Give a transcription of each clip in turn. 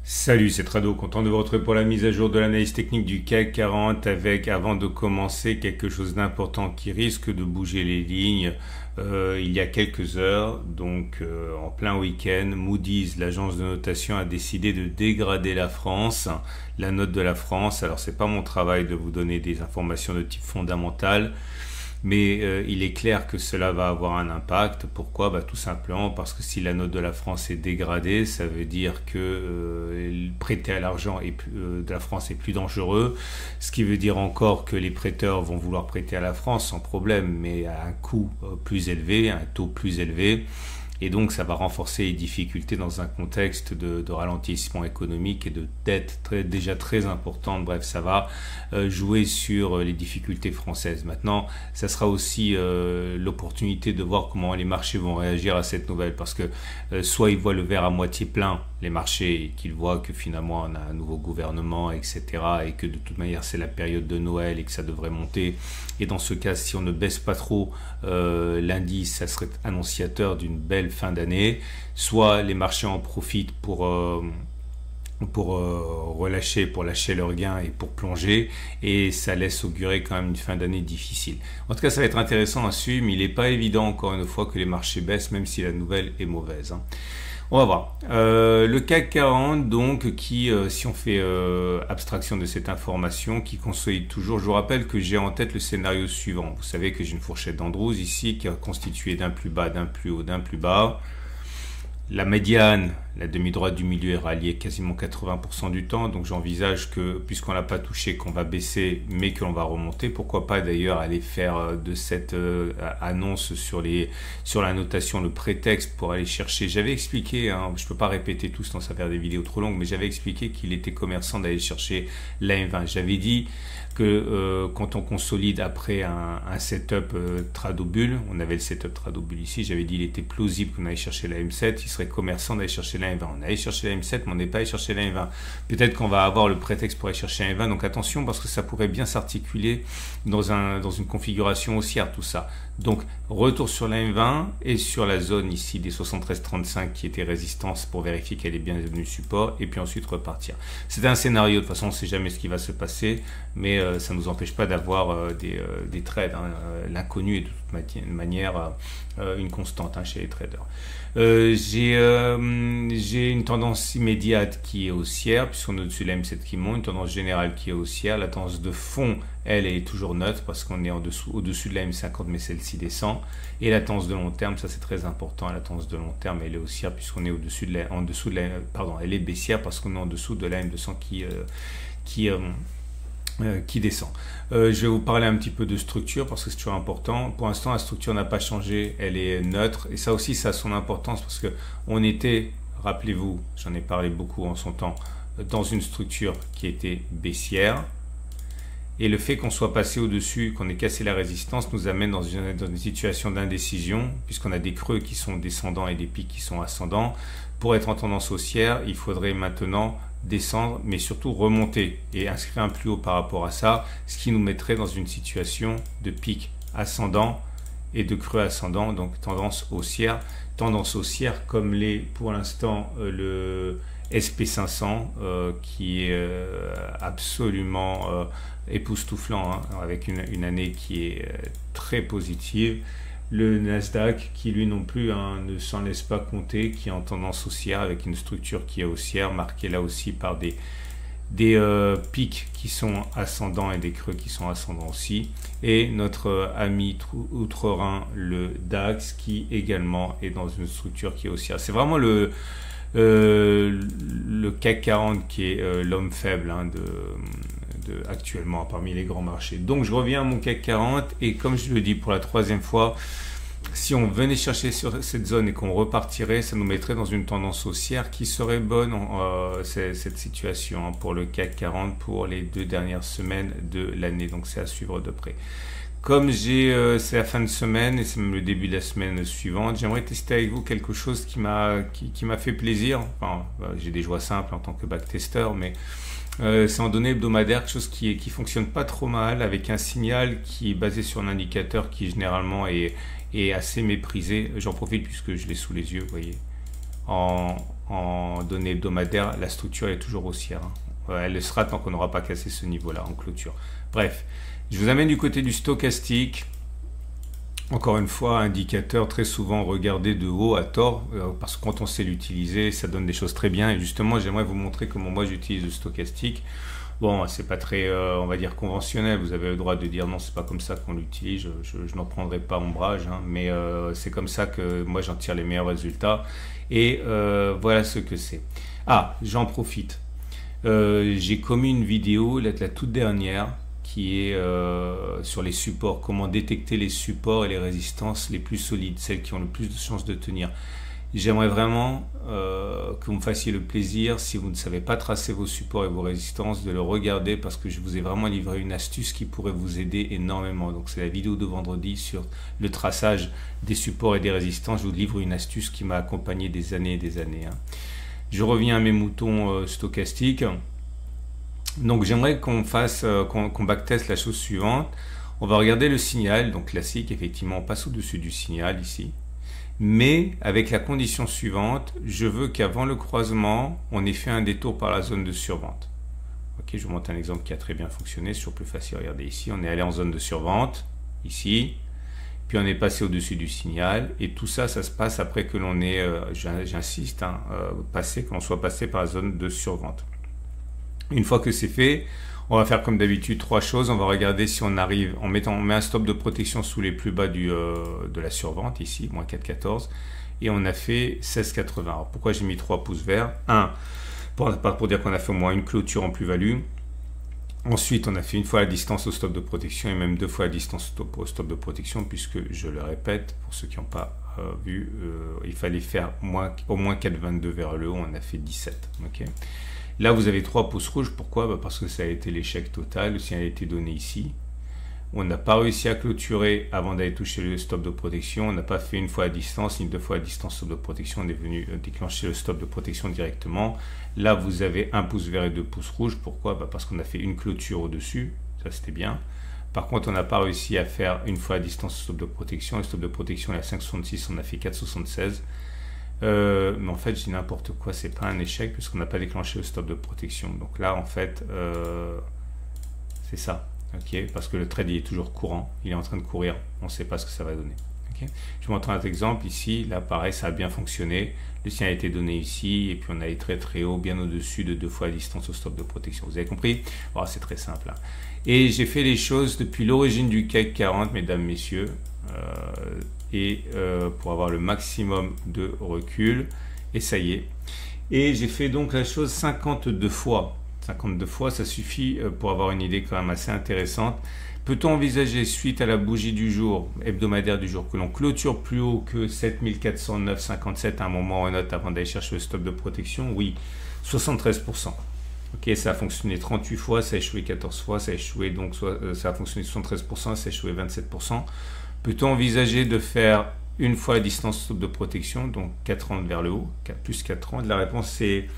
Salut, c'est Trado, content de vous retrouver pour la mise à jour de l'analyse technique du CAC 40 avec, avant de commencer, quelque chose d'important qui risque de bouger les lignes il y a quelques heures. Donc en plein week-end, Moody's, l'agence de notation, a décidé de dégrader la France, la note de la France. Alors c'est pas mon travail de vous donner des informations de type fondamental, mais il est clair que cela va avoir un impact. Pourquoi? Tout simplement parce que si la note de la France est dégradée, ça veut dire que prêter à l'argent de la France est plus dangereux, ce qui veut dire encore que les prêteurs vont vouloir prêter à la France sans problème, mais à un coût plus élevé, un taux plus élevé. Et donc ça va renforcer les difficultés dans un contexte de ralentissement économique et de dette déjà très importante. Bref, ça va jouer sur les difficultés françaises. Maintenant, ça sera aussi l'opportunité de voir comment les marchés vont réagir à cette nouvelle. Parce que soit ils voient le verre à moitié plein, les marchés, et qu'ils voient que finalement on a un nouveau gouvernement, etc. Et que de toute manière c'est la période de Noël et que ça devrait monter. Et dans ce cas, si on ne baisse pas trop l'indice, ça serait annonciateur d'une belle fin d'année. Soit les marchés en profitent pour relâcher, pour lâcher leurs gains et pour plonger, et ça laisse augurer quand même une fin d'année difficile. En tout cas, ça va être intéressant à suivre, mais il n'est pas évident encore une fois que les marchés baissent, même si la nouvelle est mauvaise. On va voir. Le CAC 40, donc, qui, si on fait abstraction de cette information, qui consolide toujours. Je vous rappelle que j'ai en tête le scénario suivant. Vous savez que j'ai une fourchette d'Andrews ici, qui est constituée d'un plus bas, d'un plus haut, d'un plus bas. La médiane, la demi-droite du milieu, est ralliée quasiment 80% du temps. Donc j'envisage que, puisqu'on l'a pas touché, qu'on va baisser, mais que l'on va remonter. Pourquoi pas d'ailleurs aller faire de cette annonce sur la notation le prétexte pour aller chercher. J'avais expliqué, je peux pas répéter tout, sinon ça va faire des vidéos trop longues, mais j'avais expliqué qu'il était commerçant d'aller chercher la M20. J'avais dit que quand on consolide après un setup Tradobull, on avait le setup Tradobull ici, j'avais dit il était plausible qu'on aille chercher la M7, il serait commerçant d'aller chercher la M20. On allait chercher la M7, mais on n'est pas allé chercher la M20. Peut-être qu'on va avoir le prétexte pour aller chercher la M20, donc attention parce que ça pourrait bien s'articuler dans une configuration haussière tout ça. Donc retour sur la M20 et sur la zone ici des 73,35 qui était résistance pour vérifier qu'elle est bien devenue support, et puis ensuite repartir. C'est un scénario, de toute façon on ne sait jamais ce qui va se passer, mais ça ne nous empêche pas d'avoir des trades. L'inconnu est de toute manière une constante chez les traders. J'ai une tendance immédiate qui est haussière, puisqu'on est au-dessus de la M7 qui monte, une tendance générale qui est haussière. La tendance de fond, elle est toujours neutre, parce qu'on est au-dessus de la M50, mais celle-ci descend. Et la tendance de long terme, ça c'est très important, la tendance de long terme, elle est haussière, puisqu'on est elle est baissière, parce qu'on est en dessous de la M200 qui descend. Je vais vous parler un petit peu de structure parce que c'est toujours important. Pour l'instant, la structure n'a pas changé, elle est neutre, et ça aussi, ça a son importance parce que on était, rappelez-vous, j'en ai parlé beaucoup en son temps, dans une structure qui était baissière, et le fait qu'on soit passé au-dessus, qu'on ait cassé la résistance, nous amène dans une situation d'indécision, puisqu'on a des creux qui sont descendants et des pics qui sont ascendants. Pour être en tendance haussière, il faudrait maintenant descendre, mais surtout remonter et inscrire un plus haut par rapport à ça, ce qui nous mettrait dans une situation de pic ascendant et de creux ascendant, donc tendance haussière comme l'est pour l'instant le SP500 qui est absolument époustouflant, avec une année qui est très positive. Le Nasdaq qui lui non plus ne s'en laisse pas compter, qui est en tendance haussière avec une structure qui est haussière, marquée là aussi par des pics qui sont ascendants et des creux qui sont ascendants aussi. Et notre ami outre-Rhin, le DAX, qui également est dans une structure qui est haussière. C'est vraiment le CAC 40 qui est l'homme faible actuellement parmi les grands marchés. Donc je reviens à mon CAC 40, et comme je le dis pour la troisième fois, si on venait chercher sur cette zone et qu'on repartirait, ça nous mettrait dans une tendance haussière qui serait bonne, cette situation pour le CAC 40 pour les 2 dernières semaines de l'année. Donc c'est à suivre de près. Comme c'est la fin de semaine et c'est même le début de la semaine suivante, j'aimerais tester avec vous quelque chose qui m'a fait plaisir. Enfin, j'ai des joies simples en tant que backtester, mais c'est en données hebdomadaires, quelque chose qui fonctionne pas trop mal, avec un signal qui est basé sur un indicateur qui généralement est assez méprisé. J'en profite puisque je l'ai sous les yeux, vous voyez, en en données hebdomadaires, la structure est toujours haussière. Elle le sera tant qu'on n'aura pas cassé ce niveau-là en clôture. Bref, je vous amène du côté du stochastique. Encore une fois, indicateur très souvent regardé de haut à tort, parce que quand on sait l'utiliser, ça donne des choses très bien. Et justement, j'aimerais vous montrer comment moi j'utilise le stochastique. Bon, c'est pas très, on va dire, conventionnel. Vous avez le droit de dire non, c'est pas comme ça qu'on l'utilise. Je n'en prendrai pas ombrage, hein, mais c'est comme ça que moi j'en tire les meilleurs résultats. Et voilà ce que c'est. Ah, j'en profite. J'ai commis une vidéo, la toute dernière, qui est sur les supports, comment détecter les supports et les résistances les plus solides, celles qui ont le plus de chances de tenir. J'aimerais vraiment que vous me fassiez le plaisir, si vous ne savez pas tracer vos supports et vos résistances, de le regarder, parce que je vous ai vraiment livré une astuce qui pourrait vous aider énormément. Donc c'est la vidéo de vendredi sur le traçage des supports et des résistances. Je vous livre une astuce qui m'a accompagné des années et des années. Je reviens à mes moutons stochastiques. Donc j'aimerais qu'on fasse, qu'on backteste la chose suivante. On va regarder le signal, donc classique, effectivement on passe au-dessus du signal ici. Mais avec la condition suivante, je veux qu'avant le croisement, on ait fait un détour par la zone de survente. Ok, je vous montre un exemple qui a très bien fonctionné, c'est toujours plus facile. Regardez ici, on est allé en zone de survente, ici, puis on est passé au-dessus du signal, et tout ça, ça se passe après que l'on ait, j'insiste, que l'on soit passé par la zone de survente. Une fois que c'est fait, on va faire comme d'habitude trois choses. On va regarder si on arrive, on met un stop de protection sous les plus bas de la survente, ici, moins 4,14, et on a fait 16,80. Alors pourquoi j'ai mis 3 pouces verts? Pour dire qu'on a fait au moins une clôture en plus-value. Ensuite, on a fait une fois la distance au stop de protection et même 2 fois la distance au stop de protection, puisque, je le répète, pour ceux qui n'ont pas vu, il fallait faire au moins 4,22 vers le haut, on a fait 17. Okay. Là, vous avez 3 pouces rouges. Pourquoi? Parce que ça a été l'échec total. Le signal a été donné ici. On n'a pas réussi à clôturer avant d'aller toucher le stop de protection. On n'a pas fait une fois à distance, ni 2 fois à distance stop de protection. On est venu déclencher le stop de protection directement. Là, vous avez 1 pouce vert et 2 pouces rouges. Pourquoi? Parce qu'on a fait une clôture au-dessus. Ça, c'était bien. Par contre, on n'a pas réussi à faire une fois à distance stop de protection. Le stop de protection est à 5,66. On a fait 4,76. Mais en fait, je dis n'importe quoi, c'est pas un échec puisqu'on n'a pas déclenché le stop de protection. Donc là, en fait, c'est ça, ok, parce que le trade il est toujours courant, il est en train de courir, on ne sait pas ce que ça va donner. Okay. Je vous montre un autre exemple ici. Là, pareil, ça a bien fonctionné. Le signal a été donné ici et puis on a été très très haut, bien au-dessus de 2 fois la distance au stop de protection. Vous avez compris? Bon, c'est très simple. Hein. Et j'ai fait les choses depuis l'origine du CAC 40, mesdames, messieurs. Pour avoir le maximum de recul, et ça y est. Et j'ai fait donc la chose 52 fois. 52 fois, ça suffit pour avoir une idée quand même assez intéressante. Peut-on envisager, suite à la bougie du jour, hebdomadaire du jour, que l'on clôture plus haut que 7409,57 à un moment ou un autre avant d'aller chercher le stop de protection? Oui, 73%. Ok, ça a fonctionné 38 fois, ça a échoué 14 fois, ça a échoué, donc ça a fonctionné 73%, ça a échoué 27%. Peut-on envisager de faire une fois la distance stop de protection, donc 4,30 vers le haut, plus 4,30? La réponse c'est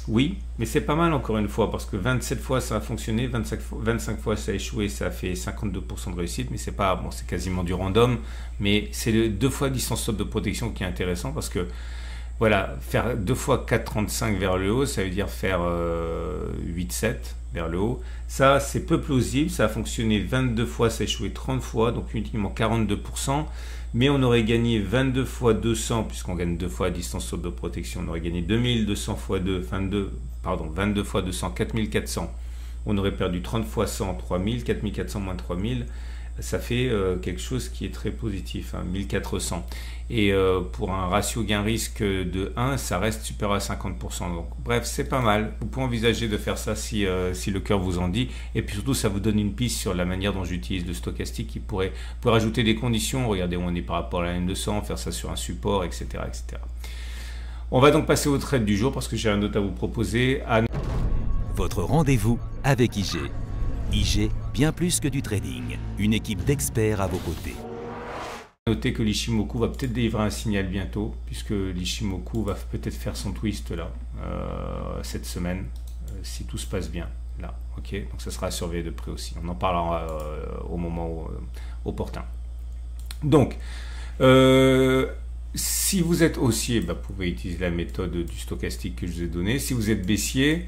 oui, mais c'est pas mal encore une fois, parce que 27 fois ça a fonctionné, 25 fois ça a échoué, ça a fait 52% de réussite, mais c'est pas, bon, c'est quasiment du random, mais c'est le 2 fois distance stop de protection qui est intéressant, parce que voilà, faire 2 fois 4,35 vers le haut, ça veut dire faire 8,7 vers le haut. Ça, c'est peu plausible. Ça a fonctionné 22 fois, ça a échoué 30 fois, donc uniquement 42%. Mais on aurait gagné 22 fois 200, puisqu'on gagne 2 fois à distance stop de protection. On aurait gagné 2200 fois 2, 22 fois 200, 4400. On aurait perdu 30 fois 100, 3000, 4400 moins 3000. Ça fait quelque chose qui est très positif, hein, 1400. Et pour un ratio gain-risque de 1, ça reste supérieur à 50%. Donc, bref, c'est pas mal. Vous pouvez envisager de faire ça si le cœur vous en dit. Et puis surtout, ça vous donne une piste sur la manière dont j'utilise le stochastique qui pourrait rajouter des conditions. Regardez où on est par rapport à la N200, faire ça sur un support, etc., etc. On va donc passer au trade du jour parce que j'ai un autre à vous proposer. Votre rendez-vous avec IG. IG, bien plus que du trading. Une équipe d'experts à vos côtés. Notez que l'Ishimoku va peut-être délivrer un signal bientôt, puisque l'Ishimoku va peut-être faire son twist là, cette semaine, si tout se passe bien. Là, ok, donc ça sera à surveiller de près aussi. On en parlera au moment opportun. Donc, Si vous êtes haussier, vous pouvez utiliser la méthode du stochastique que je vous ai donnée. Si vous êtes baissier,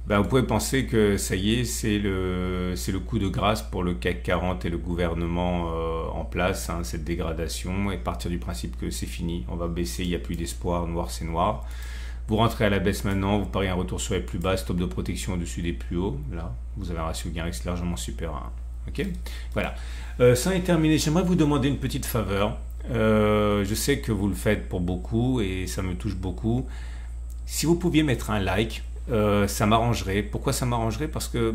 vous pouvez penser que ça y est, c'est le coup de grâce pour le CAC 40 et le gouvernement en place, hein, cette dégradation, et partir du principe que c'est fini, on va baisser, il n'y a plus d'espoir, noir c'est noir. Vous rentrez à la baisse maintenant, vous pariez un retour sur les plus bas, stop de protection au-dessus des plus hauts, là, vous avez un ratio gain-risque largement supérieur à 1. Ok, voilà. Ça est terminé, j'aimerais vous demander une petite faveur. Je sais que vous le faites pour beaucoup et ça me touche beaucoup. Si vous pouviez mettre un like, ça m'arrangerait. Pourquoi ça m'arrangerait? Parce que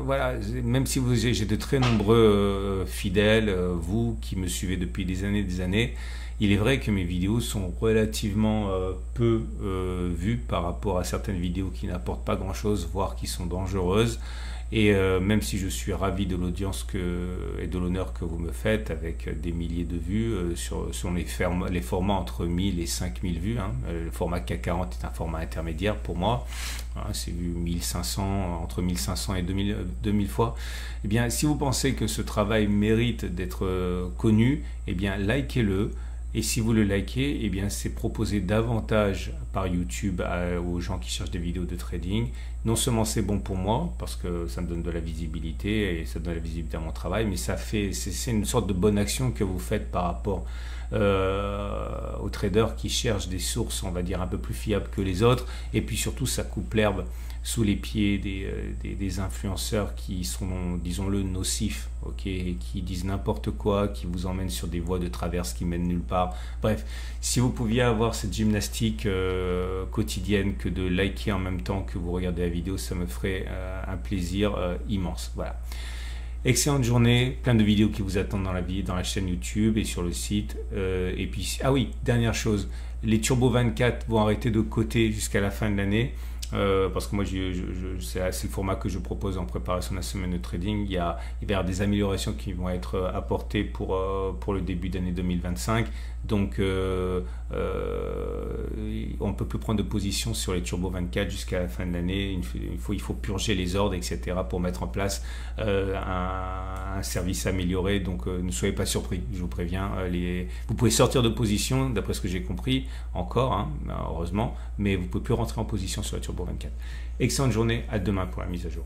voilà, même si j'ai de très nombreux fidèles, vous qui me suivez depuis des années, il est vrai que mes vidéos sont relativement peu vues par rapport à certaines vidéos qui n'apportent pas grand chose, voire qui sont dangereuses. Et même si je suis ravi de l'audience et de l'honneur que vous me faites avec des milliers de vues sur les formats entre 1000 et 5000 vues, hein. Le format CAC 40 est un format intermédiaire pour moi, hein, c'est vu 1500, entre 1500 et 2000 fois. Eh bien, si vous pensez que ce travail mérite d'être connu, eh bien, likez-le. Et si vous le likez, eh bien, c'est proposé davantage par YouTube aux gens qui cherchent des vidéos de trading. Non seulement c'est bon pour moi, parce que ça me donne de la visibilité et ça donne de la visibilité à mon travail, mais c'est une sorte de bonne action que vous faites par rapport aux traders qui cherchent des sources, on va dire, un peu plus fiables que les autres. Et puis surtout, ça coupe l'herbe sous les pieds des influenceurs qui sont, disons-le, nocifs, okay, qui disent n'importe quoi, qui vous emmènent sur des voies de traverse qui mènent nulle part. Bref, si vous pouviez avoir cette gymnastique quotidienne que de liker en même temps que vous regardez la vidéo, ça me ferait un plaisir immense. Voilà. Excellente journée, plein de vidéos qui vous attendent dans la chaîne YouTube et sur le site. Et puis, ah oui, dernière chose, les Turbo 24 vont arrêter de coter jusqu'à la fin de l'année. Parce que moi c'est le format que je propose en préparation de la semaine de trading. Il va y avoir des améliorations qui vont être apportées pour le début d'année 2025. Donc on ne peut plus prendre de position sur les Turbo 24 jusqu'à la fin de l'année. Il faut purger les ordres, etc. pour mettre en place un service amélioré. Donc ne soyez pas surpris, je vous préviens. Vous pouvez sortir de position, d'après ce que j'ai compris, encore, hein, heureusement, mais vous ne pouvez plus rentrer en position sur la Turbo 24. Excellente journée, à demain pour la mise à jour.